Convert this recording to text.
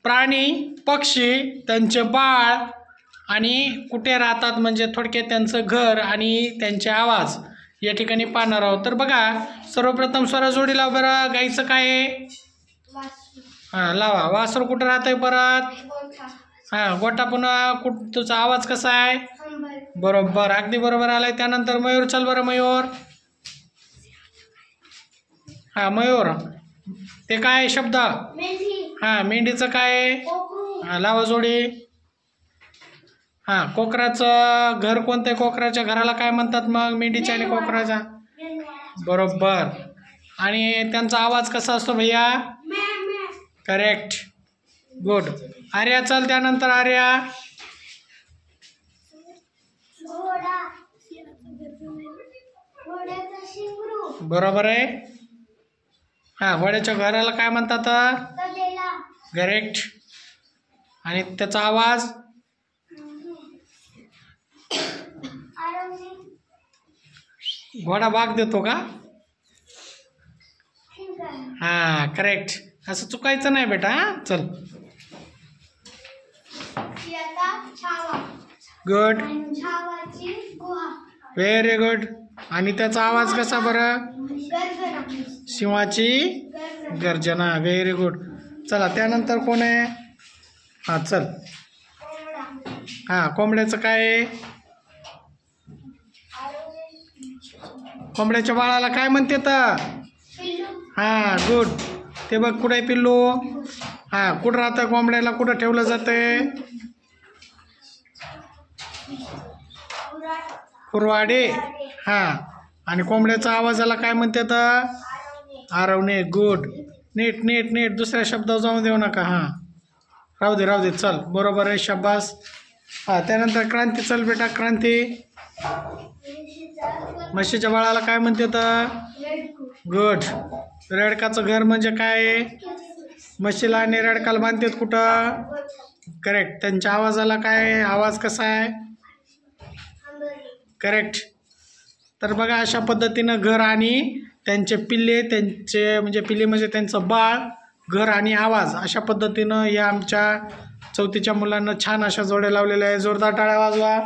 प्राणी, पक्षी, त्यांचे बाळ आणि कुठे राहतात म्हणजे थोडक्यात त्यांचं घर आणि त्यांचे आवाज या ठिकाणी पाहणार आहोत. तर बघा, सर्वप्रथम स्वरजोडी लाव बरं. गाईचं काय आहे? हां, लावा. वासरू कुठं राहतंय परत? हां, गोठा. पुन्हा तुझा आवाज कसा आहे? बरोबर, अगदी बरोबर आलाय. त्यानंतर मयूर, चल बरं मयूर. हां, मयूर ते काय शब्द? हां, मेंढीचं काय आहे? हां, लावा जोडी. हां, कोकराचं घर कोणतं आहे? कोकराच्या घराला काय म्हणतात मग? मेंढीच्या आणि कोकराच्या. बरोबर. आणि त्यांचा आवाज कसा असतो भैया? Correct, good. आर्या, चल त्यानंतर आर्या. बरोबर आहे. हां, घोड्याच्या घराला काय म्हणतात? करेक्ट. आणि त्याचा आवाज? घोडा भाग देतो का? हां, करेक्ट. असं चुकायचं नाही बेटा. चल, गुड, व्हेरी गुड. आणि त्याचा आवाज कसा बरं? सिंहाची गर्जना. Very good. चला, त्यानंतर कोण आहे? हां, चल. हां, कोंबड्याचं काय आहे? कोंबड्याच्या बाळाला काय म्हणते तर? हां, गुड. ते बघ, कुठे आहे पिल्लू? हां, कुठं राहतं कोंबड्याला? कुठं ठेवलं जातंय? कुरवाडे. हां, आणि कोंबड्याचा आवाजाला काय म्हणते तर? आरवणे. गुड. नीट नीट नीट, दुसऱ्या शब्दावर जाऊ देऊ नका. हां, राहू दे. चल, बरोबर आहे, शाबास. हां, त्यानंतर क्रांती, चल बेटा. क्रांती, म्हशीच्या बाळाला काय म्हणते तर? गुड. रेडकाचं घर म्हणजे काय? म्हशीला आणि रेडकाला बांधतात कुठं? करेक्ट. त्यांच्या आवाजाला काय? आवाज कसा आहे? करेक्ट. तर बघा, अशा पद्धतीनं घर आणि त्यांचे पिल्ले, त्यांचे म्हणजे पिल्ले म्हणजे त्यांचं बाळ, घर आणि आवाज, अशा पद्धतीनं या आमच्या चौथीच्या मुलांना छान अशा जोड्या लावलेल्या आहे. जोरदार टाळ्या वाजवा.